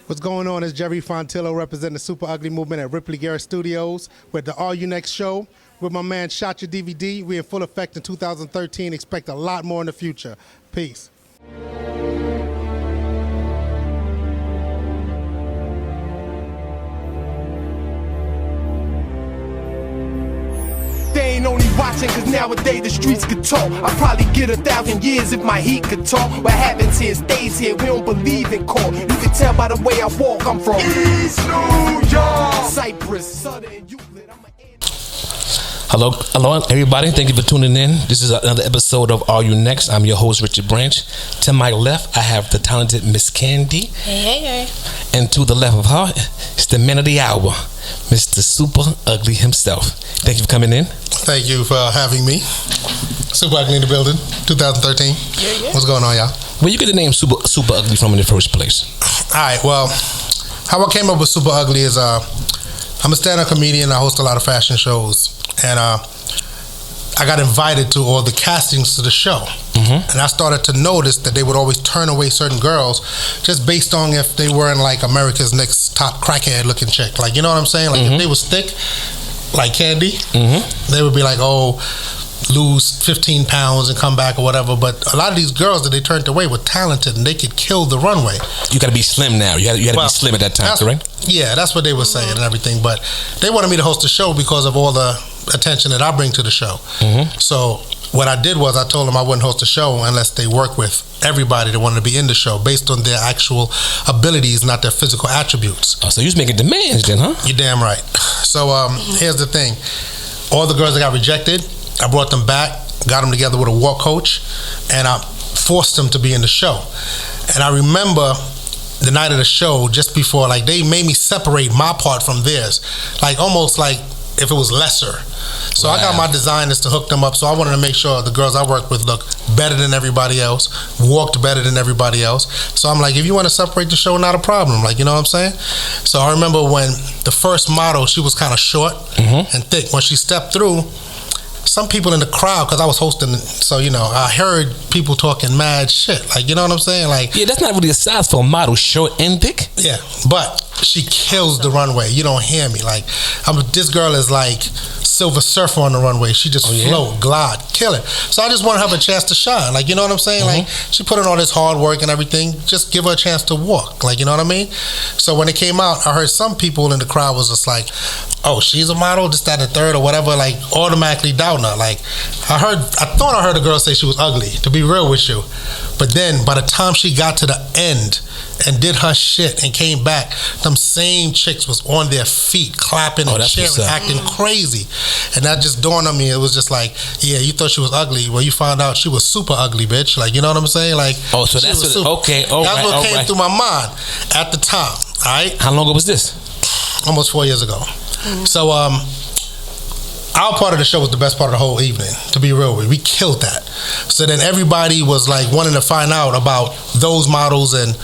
What's going on is Jerry Fontillo representing the Super Ugly Movement at Ripley Garrett Studios with the Are You Next show. With my man Shot Your DVD. We in full effect in 2013. Expect a lot more in the future. Peace. They ain't only watching cause nowadays the streets could talk. I'd probably get 1,000 years if my heat could talk. What happens here stays here, we don't believe in court. You can tell by the way I walk, I'm from East New York, Cypress, Southern Euclid. Hello, everybody. Thank you for tuning in. This is another episode of Are You Next? I'm your host, Richard Branch. To my left, I have the talented Miss Kandi. Hey. And to the left of her, it's the man of the hour, Mr. Super Ugly himself. Thank you for coming in. Thank you for having me. Super Ugly in the building, 2013. Yeah. What's going on, y'all? Where you get the name Super Ugly from in the first place? All right, well, how I came up with Super Ugly is I'm a stand-up comedian. I host a lot of fashion shows. And I got invited to all the castings to the show. Mm-hmm. And I started to notice that they would always turn away certain girls just based on if they weren't like America's Next top crackhead looking chick. Like, you know what I'm saying? Like, if they was thick, like Kandi, they would be like, oh, lose 15 pounds and come back or whatever. But a lot of these girls that they turned away were talented and they could kill the runway. You got to be slim now. You got to be slim at that time, correct? Yeah, that's what they were saying and everything. But they wanted me to host the show because of all the attention that I bring to the show. So what I did was I told them I wouldn't host the show unless they work with everybody that wanted to be in the show based on their actual abilities, not their physical attributes. Oh, so you was making demands then, huh? You're damn right. So here's the thing. All the girls that got rejected, I brought them back, got them together with a walk coach, and I forced them to be in the show. And I remember the night of the show, just before, like, they made me separate my part from theirs, like almost like if it was lesser. So I got my designers to hook them up. So I wanted to make sure the girls I worked with looked better than everybody else, walked better than everybody else. So I'm like, if you want to separate the show, not a problem. Like, you know what I'm saying? So I remember when the first model, she was kind of short and thick. When she stepped through, some people in the crowd, because I was hosting, so, you know, I heard people talking mad shit. Like, you know what I'm saying? Like, yeah, that's not really a size for a model, short and thick. Yeah, but she kills the runway. You don't hear me. Like, this girl is like Silver Surfer on the runway. She just float, glide, kill it. So I just want to have a chance to shine. Like, you know what I'm saying? Like, she put in all this hard work and everything. Just give her a chance to walk. Like, you know what I mean? So when it came out, I heard some people in the crowd was just like, oh, she's a model, this, that, and the third, or whatever, like, automatically doubting her. Like, I thought I heard a girl say she was ugly, to be real with you. But then, by the time she got to the end and did her shit and came back, them same chicks was on their feet, clapping and cheering, acting crazy. And that just dawned on me. It was just like, yeah, you thought she was ugly. Well, you found out she was super ugly, bitch. Like, you know what I'm saying? Like, oh, so that's what, that's what came through my mind at the time. All right. How long ago was this? Almost 4 years ago. So, our part of the show was the best part of the whole evening, to be real with you. We killed that. So then everybody was like wanting to find out about those models, and,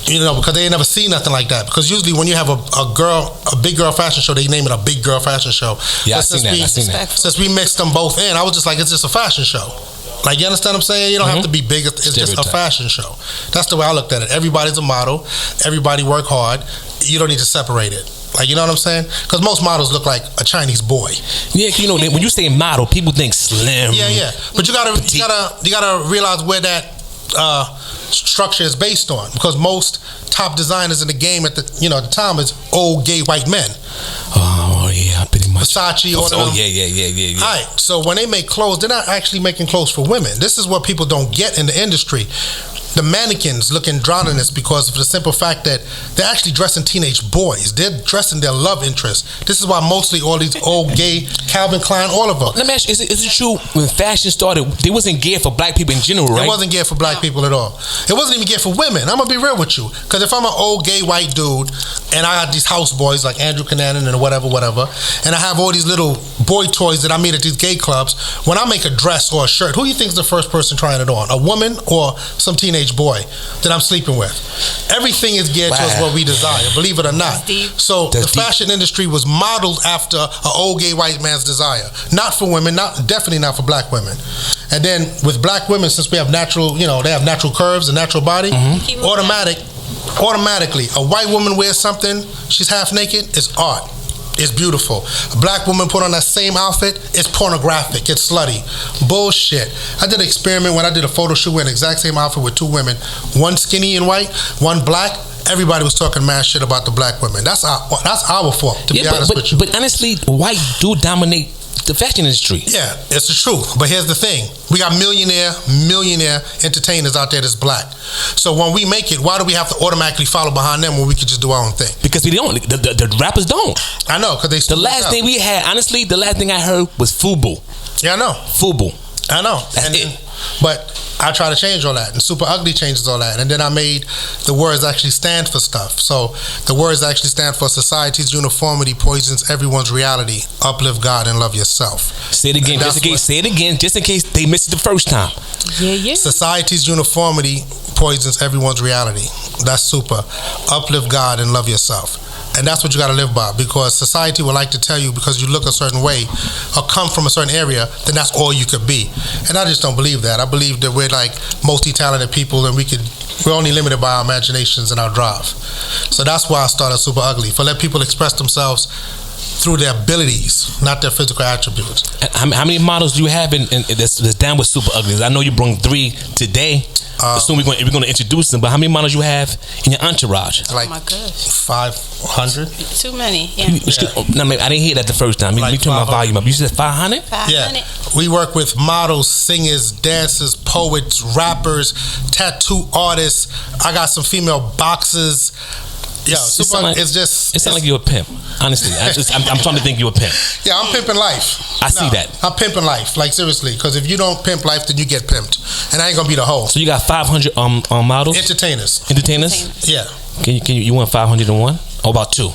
you know, because they ain't never seen nothing like that. Because usually when you have a big girl fashion show, they name it a big girl fashion show. Yeah, I seen that. Since we mixed them both in, I was just like, it's just a fashion show. Like, you understand what I'm saying? You don't have to be big. It's just a fashion show. That's the way I looked at it. Everybody's a model. Everybody work hard. You don't need to separate it. Like, you know what I'm saying? Because most models look like a Chinese boy. Yeah, you know, when you say model, people think slim. Yeah. But you gotta realize where that structure is based on. Because most top designers in the game at the time is old gay white men. Oh yeah, pretty much. Versace, all of them. Yeah. All right. So when they make clothes, they're not actually making clothes for women. This is what people don't get in the industry. The mannequins look androgynous because of the simple fact that they're actually dressing teenage boys. They're dressing their love interest. This is why mostly all these old gay Calvin Klein, all of them. Let me ask you, is it true when fashion started, they wasn't geared for black people in general, right? It wasn't geared for black people at all. It wasn't even geared for women. I'm going to be real with you. Because if I'm an old gay white dude and I got these house boys like Andrew Cunanan and whatever, and I have all these little boy toys that I meet at these gay clubs, when I make a dress or a shirt, who do you think is the first person trying it on? A woman or some teenage boy that I'm sleeping with? Everything is geared towards what we desire, believe it or not. So the fashion industry was modeled after an old gay white man's desire. Not for women, definitely not for black women. And then with black women, since we have natural, they have natural curves and natural body, automatic, automatically, a white woman wears something, she's half naked, it's art. It's beautiful. A black woman put on that same outfit, it's pornographic, it's slutty. Bullshit. I did an experiment when I did a photo shoot wearing the exact same outfit with two women, one skinny and white, one black. Everybody was talking mad shit about the black women. That's our fault, to be honest with you. But honestly, white do dominate the fashion industry. Yeah, it's the truth. But here's the thing. We got millionaire entertainers out there that's black. So when we make it, why do we have to automatically follow behind them when we could just do our own thing? Because we don't. The rappers don't. I know, because they still. The last thing we had, honestly, the last thing I heard was FUBU. Yeah, I know. FUBU. I know. That's it. But I try to change all that, and Super Ugly changes all that. And then I made the words actually stand for stuff. So the words actually stand for society's uniformity poisons everyone's reality. Uplift God and love yourself. Say it again, just in case they missed it the first time. Yeah. Society's uniformity poisons everyone's reality. That's super. Uplift God and love yourself. And that's what you got to live by, because society would like to tell you because you look a certain way or come from a certain area, then that's all you could be. And I just don't believe that. I believe that we're like multi-talented people and we're only limited by our imaginations and our drive. So that's why I started Super Ugly, for let people express themselves through their abilities, not their physical attributes. How many models do you have that's down with Super Ugly? I know you brought 3 today. Soon we're going to introduce them. But how many models you have in your entourage? Like, oh my gosh, 500. Too many. Yeah. No, I didn't hear that the first time. Let me turn my volume up. You said 500? 500. Yeah, we work with models, singers, dancers, poets, rappers, tattoo artists. I got some female boxers. Yeah, it sounds like you're a pimp. Honestly, I'm trying to think you're a pimp. Yeah, I'm pimping life. I see that. I'm pimping life, like seriously. Because if you don't pimp life, then you get pimped, and I ain't gonna be the hoe. So you got 500 models, entertainers. Entertainers. Yeah. Can you want 501 or about 2?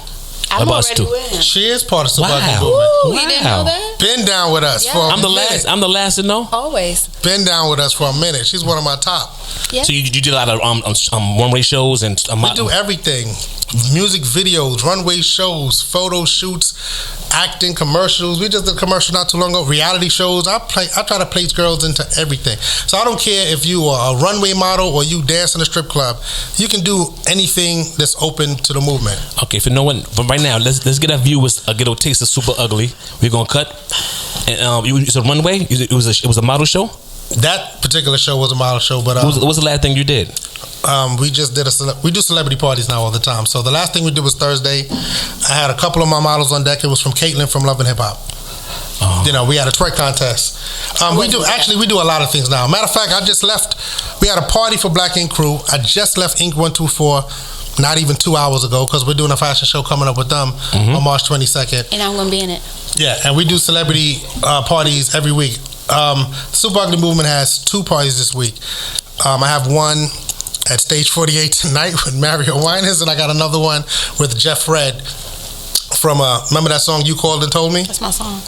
I'm about already with him. She is part of Super Ugly Wow. Movement. Ooh, you didn't know that? Been down with us Yeah. for a I'm the minute. last. I'm the last to know. Always. Been down with us for a minute. She's one of my top. Yeah. So you did a lot of one-way shows and We do everything. Music videos, runway shows, photo shoots, acting, commercials. We just did a commercial not too long ago. Reality shows. I try to place girls into everything. So I don't care if you are a runway model or you dance in a strip club. You can do anything that's open to the movement. Okay, for no one, but right now, let's get our viewers a little taste of Super Ugly. We're gonna cut. And it's a runway. It was a model show. That particular show was a model show, but What was the last thing you did? we just did we do celebrity parties now all the time. So the last thing we did was Thursday. I had a couple of my models on deck. It was from Caitlin from Love and Hip Hop. Oh. You know, we had a twerk contest. We do a lot of things now. Matter of fact, I just left. We had a party for Black Ink Crew. I just left Ink 124 not even 2 hours ago, because we're doing a fashion show coming up with them on March 22nd. And I'm gonna be in it. Yeah, and we do celebrity parties every week. Super Ugly Movement has 2 parties this week. I have one at Stage 48 tonight with Mario Winans, and I got another one with Jeff Red from remember that song You Called and Told Me? That's my song.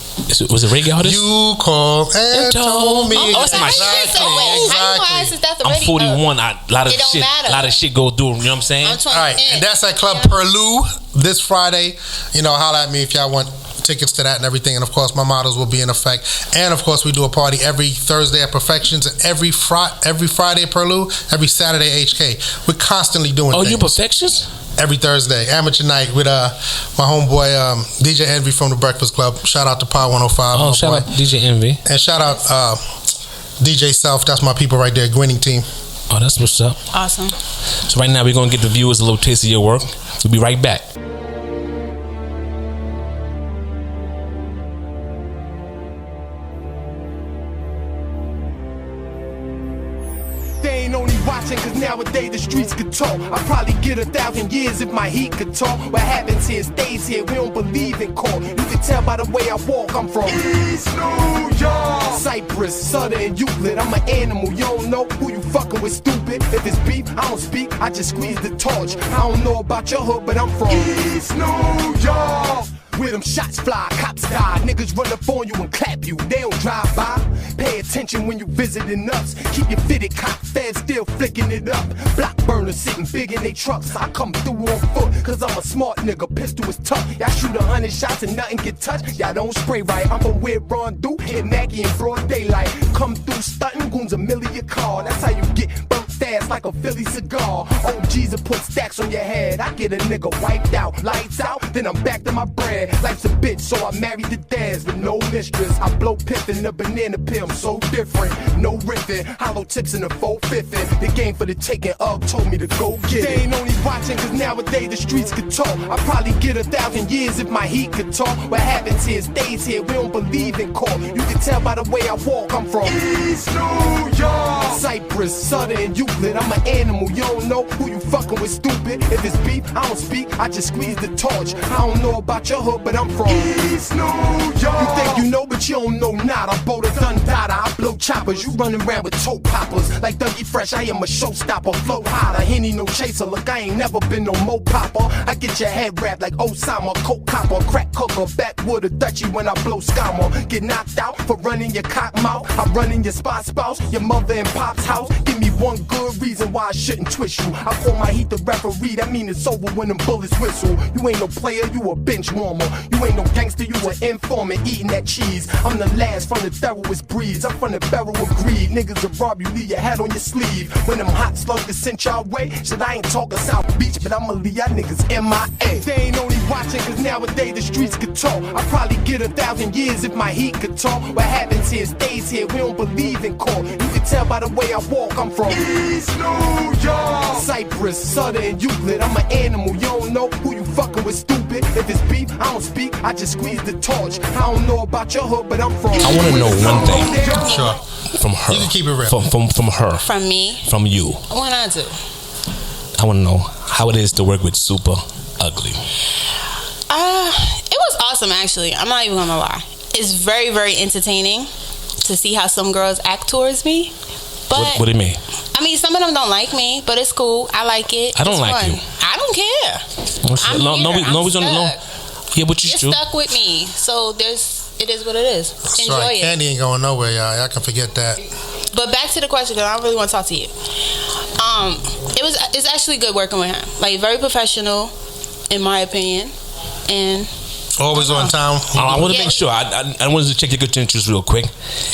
Was it reggae artist? You called and told me. Oh, that's my Exactly. I'm 41. A lot of It don't shit. matter. A lot of shit go through. You know what I'm saying? I'm 20. All right, and that's at Club Perlou this Friday. You know, holla at me if y'all want tickets to that and everything. And of course, my models will be in effect. And of course, we do a party every Thursday at Perfections, and every Friday at Perlou, every Saturday at HK. We're constantly doing things. You Perfections? Every Thursday, amateur night with my homeboy DJ Envy from the Breakfast Club. Shout out to Power 105. Oh, shout out DJ Envy. And shout out DJ Self. That's my people right there, Grinning Team. Oh, that's what's up. Awesome. So right now we're gonna get the viewers a little taste of your work. We'll be right back. They ain't only watching cause nowadays the streets could talk. I'd probably get 1,000 years if my heat could talk. What happens here stays here, we don't believe in court. You can tell by the way I walk, I'm from East New York, Cypress, Sutter, and Euclid. I'm an animal, you don't know who you fucking with, stupid. If it's beef, I don't speak, I just squeeze the torch. I don't know about your hood, but I'm from East New York, where them shots fly, cops die, niggas run up on you and clap you, they don't drive by. Pay attention when you visiting us, keep your fitted cop, feds still flicking it up. Block burners sitting big in they trucks, I come through on foot, cause I'm a smart nigga, pistol is tough. Y'all shoot 100 shots and nothing get touched, y'all don't spray right. I'm from where Ron do, hit Mackie in broad daylight. Come through stunting, goons a million car, that's how you get burnt stash like a Philly cigar. OGs will put stacks on your head. I get a nigga wiped out, lights out, then I'm back to my bread. Life's a bitch, so I married the dads with no mistress. I blow piff in the banana peel, I'm so different. No riffing, hollow tips in the 4/5. The game for the taking up told me to go get it. They ain't only watching cause nowadays the streets could talk. I probably get 1,000 years if my heat could talk. What happens here stays here, we don't believe in court. You can tell by the way I walk, I'm from East New York, Cypress, Southern Euclid. I'm an animal, you don't know who you fucking with, stupid. If it's beef, I don't speak, I just squeeze the torch. I don't know about your hood, but I'm from East New York. You think you know, but you don't know nada. Boda Dundada, I blow choppers. You running around with toe poppers. Like Dougie Fresh, I am a showstopper. Flow hotter, Henny no chaser. Look, I ain't never been no mo popper. I get your head wrapped like Osama, coke copper, crack cooker, backwood or Dutchie when I blow scammer. Get knocked out for running your cock mouth. I run in your spot spouse, your mother and pop's house. Give me one good reason why I shouldn't twist you. I call my heat the referee, that mean it's over when them bullets whistle. You ain't no player, you a bench warmer. You ain't no gangster, you an informant eating that cheese. I'm the last from the thoroughest breeds. I'm from the barrel of greed. Niggas will rob you, leave your hat on your sleeve. When them hot slugs get sent your way, shit, I ain't talking South Beach, but I'ma leave y'all niggas MIA. They ain't only watching cause nowadays the streets could talk. I probably get 1,000 years if my heat could talk. What happens here stays here, we don't believe in court. You can tell by the way I walk, I'm from East New York, Cypress, Southern Euclid. I'm an animal, you don't know who you fucking with, stupid. If it's beef, I don't speak, I just squeeze the torch. I don't know about your hood, but I'm from. I want to know one thing. Sure. From her. You can keep it real. From her. From me. From you. What I do? I want to know how it is to work with Super Ugly. It was awesome, actually. I'm not even gonna lie. It's very, very entertaining to see how some girls act towards me. But What do you mean? I mean, some of them don't like me, but it's cool. I like it. I don't It's like fun. you. I don't care. I'm No, here. no, I'm we don't know. stuck. Yeah, but you You're true. stuck with me, so it is what it is. That's Enjoy right. it. Kandi ain't going nowhere, y'all. Y'all can forget that. But back to the question, because I don't really want to talk to you. It's actually good working with him. Like, very professional, in my opinion, and Always on time. I want to Yeah. make sure. I wanted to check your credentials real quick.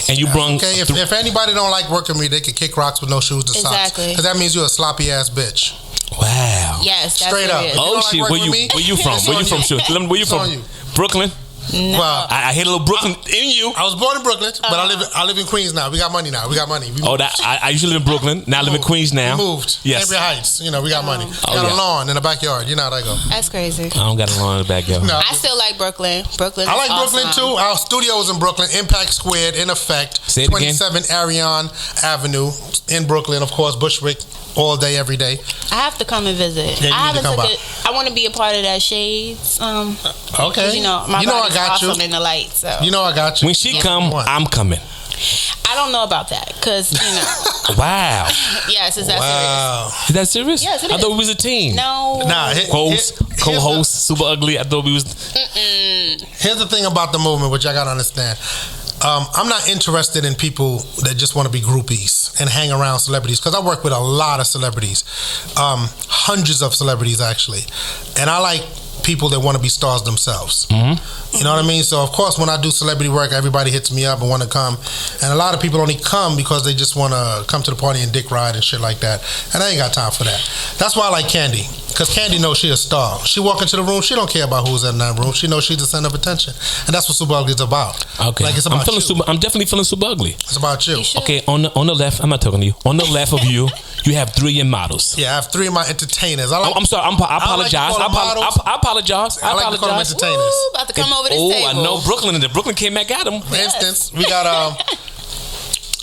And you brung. Okay, if anybody don't like working with me, they can kick rocks with no shoes to socks. Exactly. Because that means you're a sloppy ass bitch. Wow. yes, that's Straight what up. it is. You Oh don't shit! like Where working with me? you from? It's Where you on from? you. Sure. Where you It's from? on you. Brooklyn. No. Well, I hit a little Brooklyn in you. I was born in Brooklyn, but I live in Queens now. We got money now. We got money. We Oh, that I used to live in Brooklyn. Now I live in Queens now. We moved. Yes. Cambria Heights. You know, we got money. Oh, Got yeah. a lawn in the backyard. You know how that go. That's crazy. I don't got a lawn in the backyard. No. I still like Brooklyn. Brooklyn I is like Brooklyn awesome. too. Our studio is in Brooklyn, Impact Squared, in effect. Say it again. 27 Arion Avenue in Brooklyn, of course, Bushwick, all day, every day. I have to come and visit. Yeah, you I need to haven't come took by. it. I want to be a part of that Shades. Okay. You know, my You know I body's got you. awesome in the light. So You know I got you. When she come, What? I'm coming. I don't know about that because Wow. yes, it's that Wow. Is that serious? Yes, it I is. thought we was a team. serious. No. Nah, Co-host, Super Ugly. I thought we was. Here's the thing about the movement, which I gotta understand. I'm not interested in people that just want to be groupies and hang around celebrities, because I work with a lot of celebrities, hundreds of celebrities actually, and I like people that want to be stars themselves. You know what I mean? So of course, when I do celebrity work, everybody hits me up and want to come, and a lot of people only come because they just want to come to the party and dick ride and shit like that, and I ain't got time for that. That's why I like Kandi, because Kandi knows she a star. She walk into the room, she don't care about who's in that room. She knows she's the center of attention, and that's what Super Ugly is about. Okay. Like, it's about you. I'm definitely feeling Super Ugly. It's about you. Okay, on the left, I'm not talking to you. On the left of you, you have 3 of your models. Yeah, I have 3 of my entertainers. I'm sorry. I apologize. I like to call them models. I apologize. I like to call them apologize. entertainers. Ooh, about to come over this table. I know Brooklyn. And Brooklyn came back at him. For instance, we got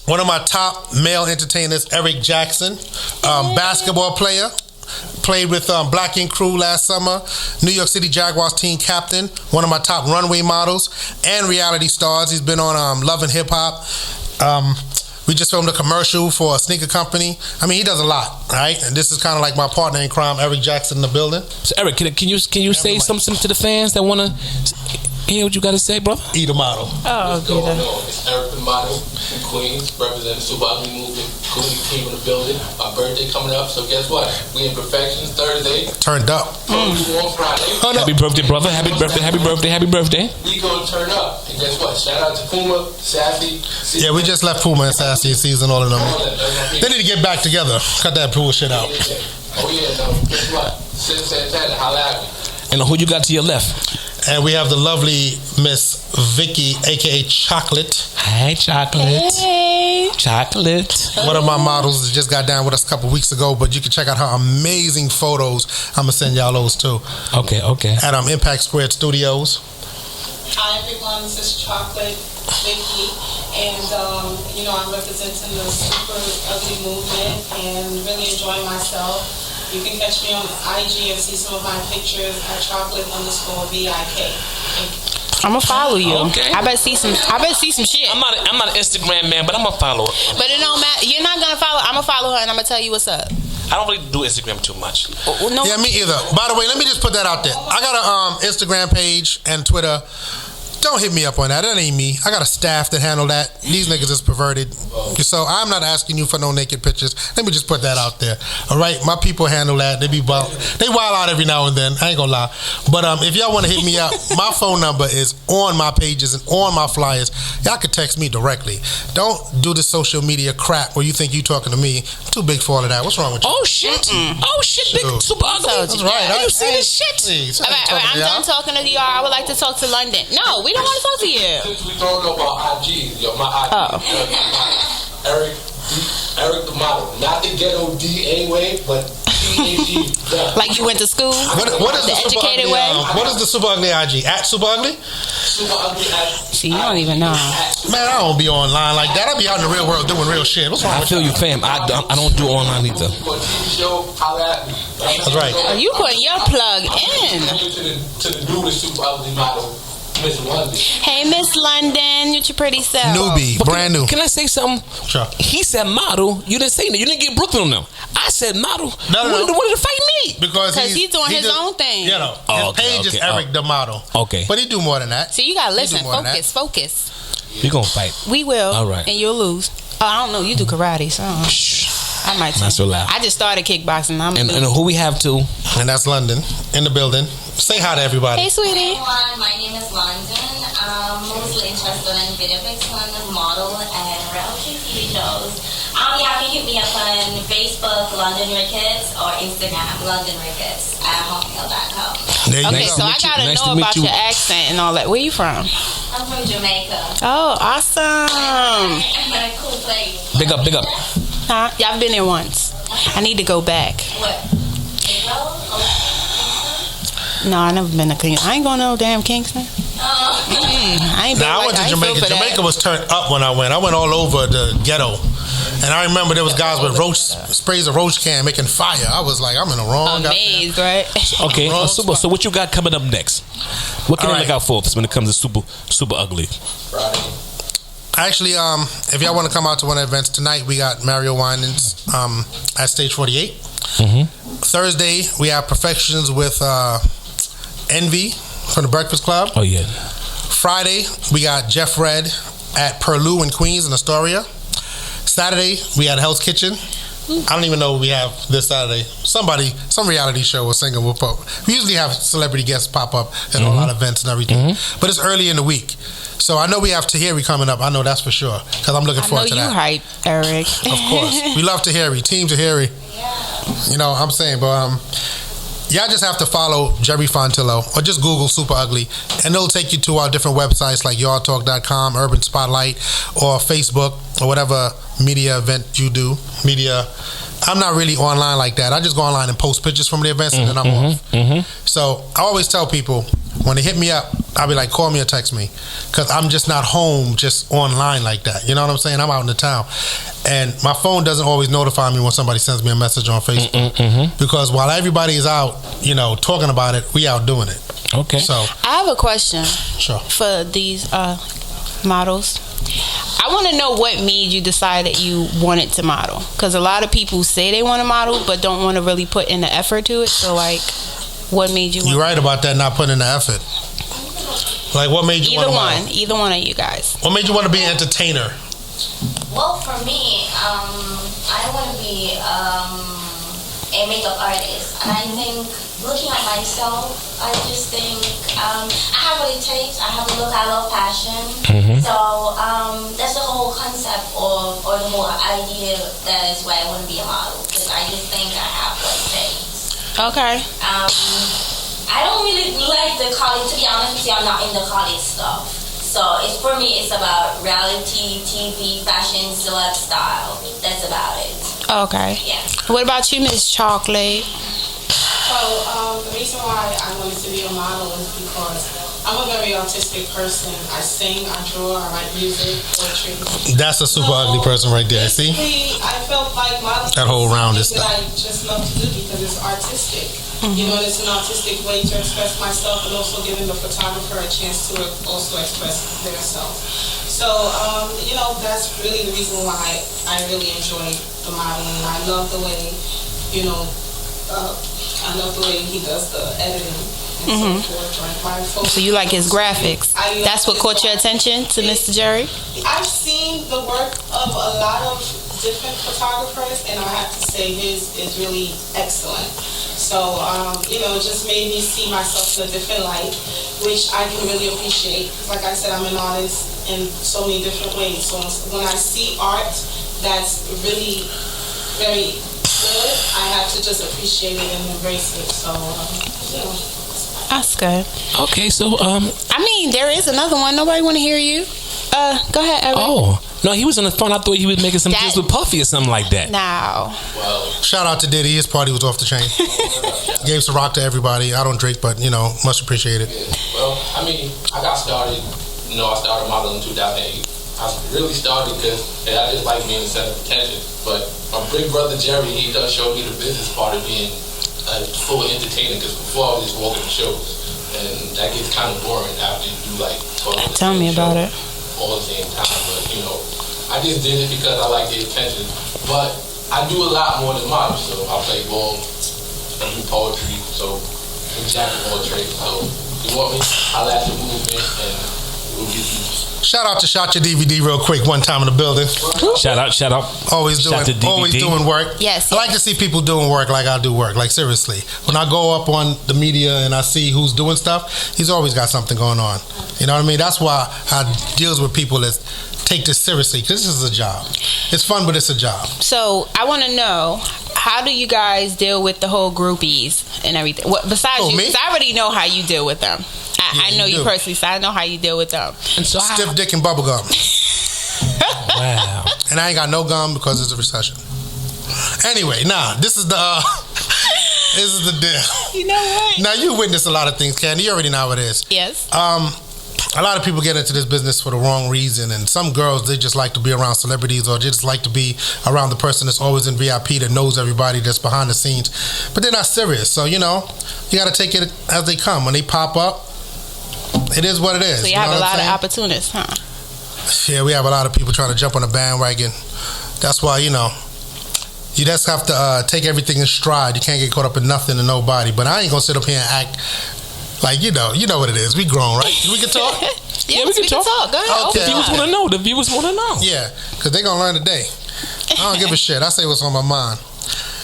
one of my top male entertainers, Eric Jackson, basketball player. Played with Black Ink Crew last summer, New York City Jaguars team captain, one of my top runway models, and reality stars. He's been on Love and Hip Hop. We just filmed a commercial for a sneaker company. I mean, he does a lot, right? And this is kind of like my partner in crime, Eric Jackson, in the building. So Eric, can you say something to the fans that want to hear what you got to say, brother? Eat a model. Oh, What's going on? It's Eric the model from Queens, representing Super Ugly Movement, Cootie came in the building. My birthday coming up, so guess what? We in Perfections Thursday. Turned up. On Friday. Oh, no. Happy birthday, brother. Happy birthday, happy birthday, happy birthday. We gonna turn up. And guess what? Shout out to Puma, Sassy. Yeah, we just left Puma and Sassy and Season, all of them. They need to get back together. Cut that bullshit out. Oh, yeah, no. Guess what? Sid Santana, holla at me. And who you got to your left? And we have the lovely Miss Vicky, a.k.a. Chocolate. Hi, Chocolate. Hey. Chocolate. One of my models just got down with us a couple weeks ago, but you can check out her amazing photos. I'm going to send y'all those too. Okay. At Impact Squared Studios. Hi everyone, this is Chocolate Vicky, and I'm representing the Super Ugly movement and really enjoying myself. You can catch me on IG and see some of my pictures at chocolate_VIK. I'm gonna follow you. Okay. I better see some shit. I'm not an Instagram man, but I'm gonna follow her. But it don't matter. You're not gonna follow. I'm gonna follow her and I'm gonna tell you what's up. I don't really do Instagram too much. No. Yeah, me either. By the way, let me just put that out there. I got a Instagram page and Twitter. Don't hit me up on that. That ain't me. I got a staff that handle that. These niggas is perverted. So I'm not asking you for no naked pictures. Let me just put that out there. All right? My people handle that. They wild out every now and then. I ain't gonna lie. But if y'all want to hit me up, my phone number is on my pages and on my flyers. Y'all can text me directly. Don't do the social media crap where you think you talking to me. I'm too big for all of that. What's wrong with you? Oh shit! Oh shit! Big super ugly. That's right. You see this shit? Please. All right, I'm done talking to y'all. I would like to talk to London. No, we don't want to talk to you. Since we don't know about IG, my IG. Oh. Eric the model. Not the ghetto D-A way, but D-A-G. Like you went to school? What is the super educated ugly, way? what is the super ugly IG? At super ugly? Super ugly IG. See, you don't even know. Man, I don't be online like that. I be out in the real world doing real shit. What's wrong I with feel you? you, fam. I don't do online either. For a TV show, holla at me. That's right. Oh, you putting your plug in. To the newest super ugly model, Miss London. Hey, Miss London, what your pretty self? Newbie, But brand new. Can I say something? Sure. He said model. You didn't say that. You didn't get Brooklyn on them. I said model. No. What did to fight me? Because he's doing his own thing. You know, his Oh, okay, page is okay. Eric the model. Okay. But he do more than that. So you gotta He listen. do more than that. Focus. We gonna fight. We will. All right. And you'll lose. Oh, I don't know. You do karate, so I might. Not so loud. I just started kickboxing. And who we have too? And that's London in the building. Say hi to everybody. Hey, sweetie. Everyone, my name is London. I'm mostly interested in video pictures, model, and reality TV shows. Y'all can hit me up on Facebook, London Ricketts, or Instagram, London Ricketts at hotmail.com. There you Okay, go. so I gotta Nice to know meet about you. your accent and all that. Where you from? I'm from Jamaica. Oh, awesome. Cool place. Big up. Huh? Y'all been there once. I need to go back. What? No, I never been to Kingston. I ain't going to no damn Kingston. I ain't been Now, I went to Jamaica. Jamaica was turned up when I went. I went all over the ghetto. And I remember there was guys with sprays of roach can making fire. I was like, I'm in the wrong. Amazed, right? Okay, Wrong super. spot. So what you got coming up next? What can All I look right. out for when it comes to super ugly? Actually, if y'all want to come out to one of the events tonight, we got Mario Winans at Stage 48. Thursday, we have Perfections with Envy from the Breakfast Club. Oh yeah. Friday, we got Jeff Red at Perlu in Queens in Astoria. Saturday, we had Hell's Kitchen. I don't even know what we have this Saturday. Some reality show or singer will pop. We usually have celebrity guests pop up at a lot of events and everything. But it's early in the week. So I know we have Tahiri coming up. I know that's for sure. Because I'm looking I know forward to you that. hype, Eric. Of course. We love Tahiri. Team Tahiri. You know what I'm saying? But y'all just have to follow Jerry Fontillo or just Google Super Ugly, and it'll take you to our different websites like yardtalk.com, Urban Spotlight, or Facebook, or whatever media event you do. I'm not really online like that. I just go online and post pictures from the events, and then I'm off. So I always tell people, when they hit me up, I'll be like, call me or text me, because I'm just not home just online like that. You know what I'm saying? I'm out in the town. And my phone doesn't always notify me when somebody sends me a message on Facebook. Because while everybody is out, talking about it, we out doing it. Okay. So, I have a question sure. for these models. I want to know what made you decide that you wanted to model. Because a lot of people say they want to model, but don't want to really put in the effort to it. So, what made you want You're right about that, not putting in the effort. Like, what made you want to model? Either one of you guys. What made you want to be an entertainer? Well, for me, I I want to be a makeup artist, and I think looking at myself, I just think I have what it takes. I have a look. I love fashion. So that's the whole concept or the whole idea. That is why I want to be a model, because I just think I have what it takes. Okay. I don't really like the college. To be honest with you, I'm not in the college stuff. So for me, it's about reality, TV, fashion, celeb style. That's about it. Okay. Yeah. What about you, Miss Chocolate? So the reason why I wanted to be a model is because I'm a very artistic person. I sing, I draw, I write music, poetry. That's a super ugly person right there. See? I felt like modeling That whole round is something that I just love to do because it's artistic. You know, it's an artistic way to express myself, and also giving the photographer a chance to also express themselves. So, you know, that's really the reason why I really enjoy the modeling. I love the way, you know, I love the way he does the editing and so forth. So you like his graphics? That's what caught your attention to Mr. Jerry? I've seen the work of a lot of different photographers, and I have to say his is really excellent. So, you know, it just made me see myself in a different light, which I can really appreciate. Like I said, I'm an artist in so many different ways. So when I see art that's really very good, I have to just appreciate it and embrace it. So, you know. That's good. Okay, so I mean, there is another one. Nobody want to hear you. Go ahead, Eric. oh no, he was on the phone. I thought he was making some deals with Puffy or something like that. Now. Shout out to Diddy. His party was off the chain. Gave some rock to everybody. I don't drink, but, you know, much appreciated. Well, I mean, I got started. You know, I started modeling in 2008. I really started because I just like being the center of attention. But my big brother Jerry, he does show me the business part of being a full entertainer. Because before I was just walking the shows, and that gets kind of boring after you do like 12 Tell me about it. all at the same time. But you know, I just did it because I like the attention. But I do a lot more than model. So I play ball, I do poetry. So I'm jack of all trades. So you want me? I'll add the movement and we'll get you. Shout out to Shot Your DVD real quick, one time in the building. Shout out. Always doing work. Yes. I like to see people doing work like I do work, like seriously. When I go up on the media and I see who's doing stuff, he's always got something going on. You know what I mean? That's why I deals with people that take this seriously, because this is a job. It's fun, but it's a job. So I want to know, how do you guys deal with the whole groupies and everything? What besides you? Me? 'Cause I already know how you deal with them. I know you do. personally, so I know how you deal with them. And so Stiff dick and bubble gum. wow. And I ain't got no gum because it's a recession. Anyway, this is the this is the deal. You know what? Now you witness a lot of things, Kandi. You already know how it is. Yes. A lot of people get into this business for the wrong reason, and some girls, they just like to be around celebrities, or they just like to be around the person that's always in VIP that knows everybody that's behind the scenes, but they're not serious. So, you know, you got to take it as they come. When they pop up, it is what it is. So you have a lot of opportunists, huh? Yeah, we have a lot of people trying to jump on the bandwagon. That's why, you know, you just have to take everything in stride. You can't get caught up in nothing and nobody. But I ain't going to sit up here and act like, you know what it is. We grown, right? We can talk? Yeah, we can talk. Go ahead. Okay. The viewers want to know. The viewers want to know. Yeah, because they're going to learn today. I don't give a shit. I say what's on my mind.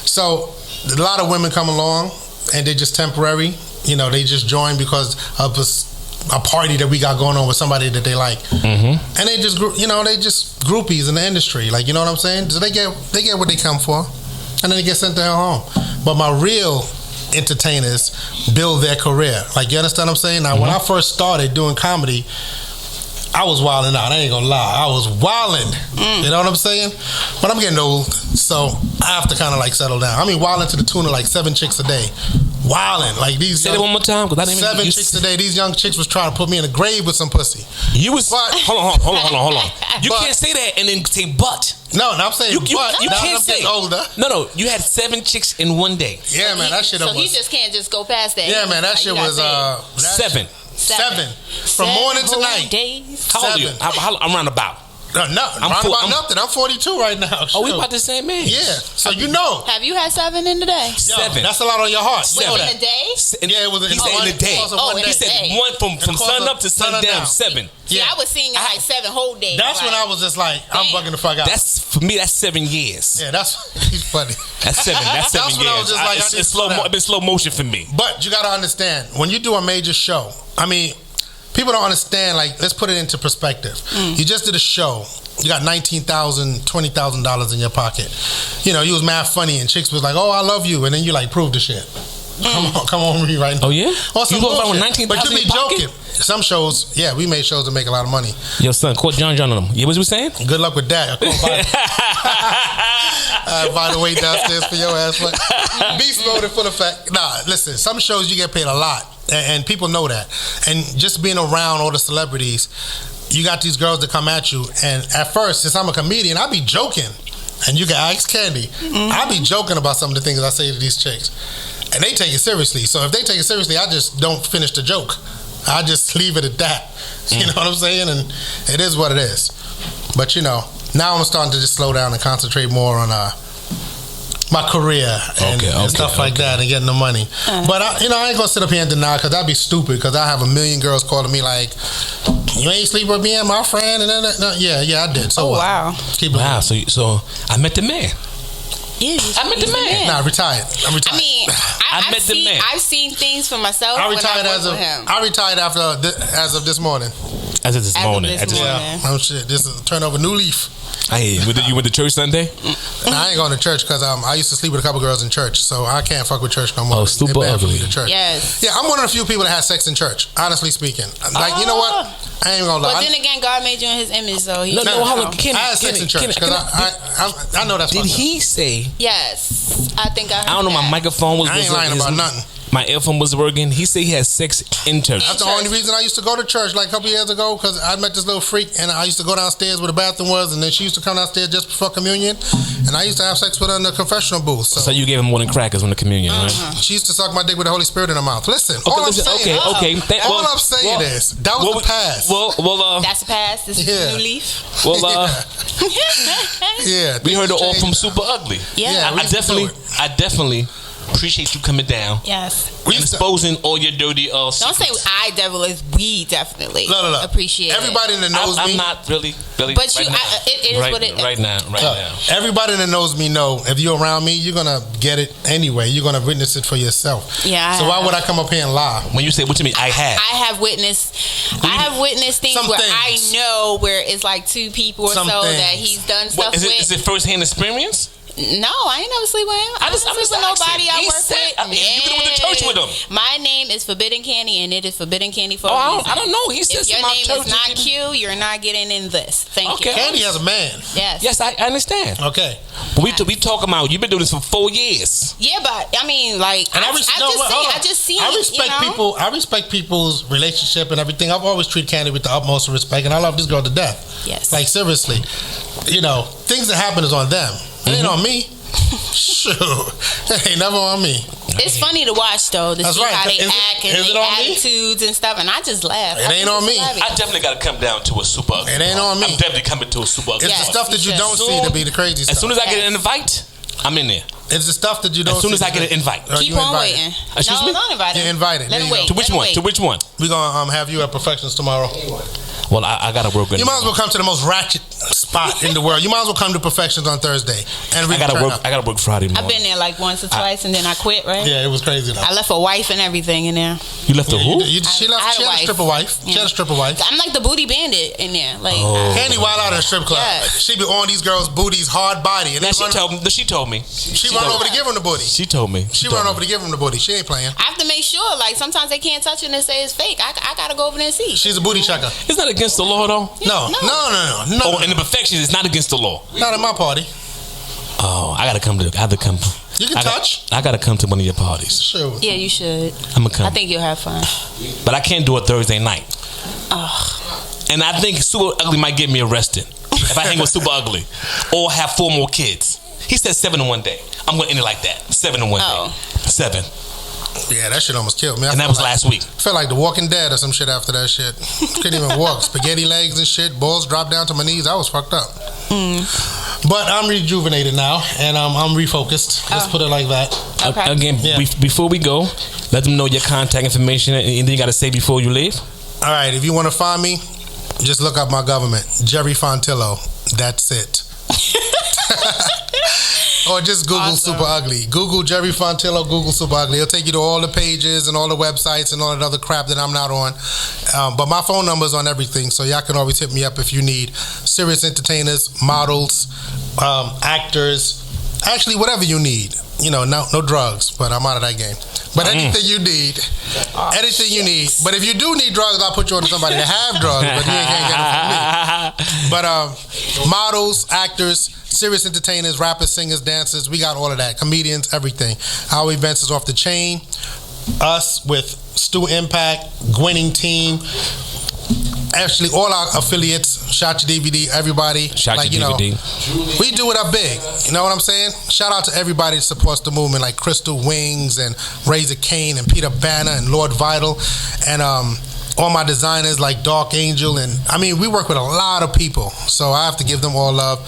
So, a lot of women come along, and they're just temporary. You know, they just join because of a party that we got going on with somebody that they like. And they just, you know, they just groupies in the industry. Like, you know what I'm saying? So they get what they come for, and then they get sent the hell home. But my real entertainers build their career. Like, you understand what I'm saying? Now, when I first started doing comedy, I was wilding out. I ain't gonna lie. I was wilding. You know what I'm saying? But I'm getting old, so I have to kind of like settle down. I mean, wilding to the tune of like 7 chicks a day. Wilding. Like these. Say it one more time, because I didn't even. 7 chicks a day. These young chicks was trying to put me in a grave with some pussy. You was. But, Hold on. You can't say that and then say but. No, I'm saying You but. can't now I'm say. getting older. No. You had 7 chicks in one day. Yeah, man, that shit So was. he just can't just go past that. Yeah, man, that shit was 7. 7. From morning to night. Days. How old are you? I'm round about. Nothing. I'm 42 right now. Oh, we about the same age. Yeah. So you know. Have you had 7 in the day? Yo, 7. That's a lot on your heart. Wait, You know in that. the day? Yeah, it was He said in the day. He said one from sun up to sundown. 7. See, I was seeing it like 7 whole days. That's when I was just like, I'm bugging the fuck out. That's for me. That's 7 years. Yeah, he's funny. That's 7. That's 7 That's when I was years. just like, It's slow. It's been slow motion for me. But you got to understand, when you do a major show, I mean, people don't understand. Like, let's put it into perspective. You just did a show. You got $19,000, $20,000 in your pocket. You know, you was mad funny, and chicks was like, "Oh, I love you," and then you like prove the shit. Come on with me right now. Oh yeah. You go around with 19,000 but you be in your pocket? joking. Some shows, yeah, we made shows to make a lot of money. Yo, son, quote John on them. Yeah, what you saying? Good luck with that. By the way, downstairs for your ass. But beast mode in full effect. Nah, listen. Some shows you get paid a lot, and people know that. And just being around all the celebrities, you got these girls that come at you. And at first, since I'm a comedian, I be joking. And you can ask Kandi. I be joking about some of the things I say to these chicks. And they take it seriously. So if they take it seriously, I just don't finish the joke. I just leave it at that. You know what I'm saying? And it is what it is. But, you know, now I'm starting to just slow down and concentrate more on my career and stuff like that and getting the money. But, I ain't going to sit up here and deny because that'd be stupid because I have a million girls calling me like, you ain't sleep with me and my friend? And then, yeah, I did. So wow. Keep it moving. So I met the man. Yeah, I met the man. Nah, retired. I'm retired. I mean, I've seen things for myself. I retired when I with him. I retired as of this morning. As of this morning. Yeah. Oh shit! This is turn over new leaf. I hear you. You went to church Sunday? Nah, I ain't going to church because I used to sleep with a couple girls in church, so I can't fuck with church no more. Oh, super ugly. To church. Yes. Yeah, I'm one of the few people that had sex in church. Honestly speaking, like you know what? I ain't gonna lie. But then again, God made you in His image, so He. I had sex in church because I know that's. Did he say? Yes, I think I heard don't know. that. My microphone was. I ain't lying about nothing. My earphone was working. He said he had sex in church. That's the only reason I used to go to church like a couple years ago because I met this little freak and I used to go downstairs where the bathroom was and then she used to come downstairs just before communion and I used to have sex with her in the confessional booth. So you gave him more than crackers on the communion, right? She used to suck my dick with the Holy Spirit in her mouth. Listen, all I'm saying is that was the past. That's the past. This is a new leaf. Yeah, we heard it all from Super Ugly. Yeah, I definitely appreciate you coming down. Yes. And exposing all your dirty Don't say I definitely. We definitely appreciate everybody that knows me. I'm not really. But right you, now. it is what it is. Right now. Everybody that knows me know if you're around me, you're gonna get it anyway. You're gonna witness it for yourself. Yeah. So why would I come up here and lie? When you say what you mean, I have witnessed things where I know where it's like 2 people or so that he's done stuff with. Is it first-hand experience? No, I ain't never sleep with him. I'm sleep with nobody I work with. You could have went to church with him. My name is Forbidden Kandi, and it is Forbidden Kandi for a reason. I don't know. He says if your name is not Q, you're not getting in this. Thank you. Kandi has a man. Yes, I understand. Okay, but we talking about you've been doing this for 4 years. Yeah, but I mean, like, I respect people's relationship and everything. I've always treated Kandi with the utmost respect, and I love this girl to death. Yes, like seriously, things that happen is on them. It ain't on me. Sure. It ain't never on me. It's funny to watch though, to see how they act and their attitudes and stuff, and I just laugh. It ain't on me. I definitely got to come down to a Super Ugly. It ain't on me. I'm definitely coming to a Super Ugly. It's the stuff that you don't see to be the crazy stuff. As soon as I get an invite, I'm in there. It's the stuff that you don't see. As soon as I get an invite. Keep on waiting. Excuse me? Don't invite him. You're invited. Let him wait. To which one? To which one? We're going to have you at Perfections tomorrow. Well, I got to work with you. Might as well come to the most ratchet spot in the world. You might as well come to Perfections on Thursday. And I got to work Friday morning. I've been there like once or twice, and then I quit, right? Yeah, it was crazy. I left a wife and everything in there. You left a who? She had a stripper wife. Yeah. She had a stripper wife. I'm like the booty bandit in there. Like Kandi wild out in a strip club. Yeah. She be on these girls' booties, hard body. And she told me. She run over to give them the booty. She told me. She run over to give them the booty. She ain't playing. I have to make sure. Like sometimes they can't touch it and say it's fake. I gotta go over there and see. She's a booty checker. It's not against the law though. No. Oh, in the Perfections, it's not against the law. Not at my party. Oh, I have to come. You can touch. I gotta come to one of your parties. Sure. Yeah, you should. I'm gonna come. I think you'll have fun. But I can't do it Thursday night. Oh. And I think Super Ugly might get me arrested if I hang with Super Ugly or have 4 more kids. He said 7 in one day. I'm gonna end it like that. 7 in one day. 7. Yeah, that shit almost killed me. And that was last week. Felt like The Walking Dead or some shit after that shit. Couldn't even walk. Spaghetti legs and shit. Balls dropped down to my knees. I was fucked up. But I'm rejuvenated now, and I'm refocused. Let's put it like that. Okay. Again, before we go, let them know your contact information. Anything you got to say before you leave? All right, if you want to find me, just look up my government, Jerry Fontillo. That's it. Or just Google Super Ugly. Google Jerry Fontillo, Google Super Ugly. It'll take you to all the pages and all the websites and all that other crap that I'm not on. But my phone number's on everything, so y'all can always hit me up if you need serious entertainers, models, actors, actually whatever you need. You know, no drugs, but I'm out of that game. But anything you need, But if you do need drugs, I'll put you on to somebody that have drugs, but you ain't can't get them from me. But models, actors, serious entertainers, rappers, singers, dancers, we got all of that. Comedians, everything. Our events is off the chain. Us with Stu Impact, Gwinning Team. Actually, all our affiliates, Shot Your DVD, everybody. Shot Your DVD. We do it up big. You know what I'm saying? Shout out to everybody that supports the movement, like Crystal Wings and Razor Kane and Peter Banner and Lord Vital. And all my designers like Dark Angel. And I mean, we work with a lot of people. So I have to give them all love.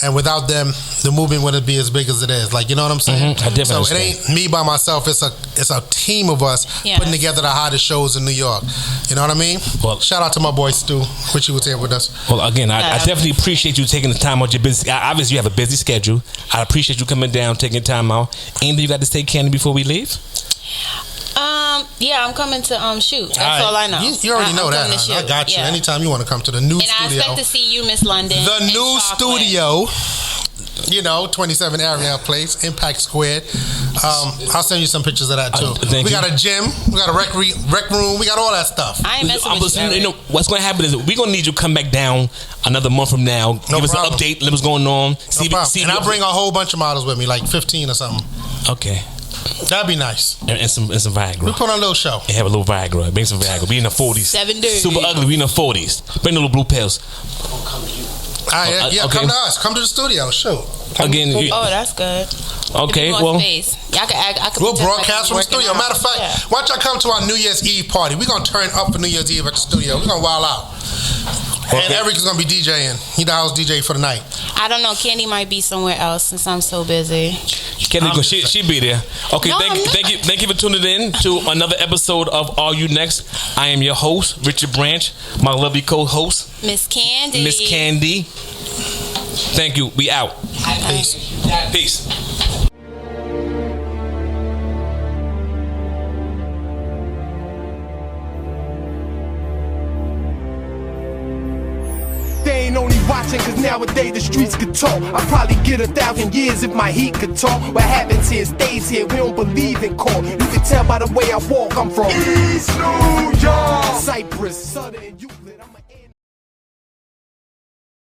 And without them, the movement wouldn't be as big as it is. Like, you know what I'm saying? I definitely So it ain't me by myself. It's a team of us putting together the hottest shows in New York. You know what I mean? Well, shout out to my boy Stu, which he was here with us. Well, again, I definitely appreciate you taking the time out your busy. Obviously, you have a busy schedule. I appreciate you coming down, taking time out. Anything you got to say, Kandi, before we leave? Yeah, I'm coming to shoot. That's all I know. You already know that. I got you. Anytime you want to come to the new studio. And I expect to see you, Miss London. The new studio. You know, 27 area place, Impact Squared. I'll send you some pictures of that too. We got a gym, we got a rec room, we got all that stuff. I ain't messing with you. You know what's going to happen is we're going to need you to come back down another month from now. Give us an update. Let what's going on. And I'll bring a whole bunch of models with me, like 15 or something. Okay. That'd be nice. And some Viagra. We put on a little show. And have a little Viagra. Bring some Viagra. We in the 40s. 7 days. Super Ugly. We in the 40s. Bring the little blue pills. Okay. Come to us. Come to the studio. Show. Again. That's good. Okay. Well, y'all can. We'll broadcast from the studio. Matter of fact, why don't y'all come to our New Year's Eve party? We're gonna turn up for New Year's Eve at the studio. We're gonna wild out. And Eric is gonna be DJing. He the house DJ for the night. I don't know. Kandi might be somewhere else since I'm so busy. Kandi, she be there. Okay. No, thank you for tuning in to another episode of Are You Next? I am your host, Richard Branch. My lovely co-host, Miss Kandi. Miss Kandi. Thank you. We out. Peace. Peace. They ain't only watching cause nowadays the streets could talk. I'd probably get 1,000 years if my heat could talk. What happens here stays here, we don't believe in court. You can tell by the way I walk, I'm from East New York, Cypress, Southern.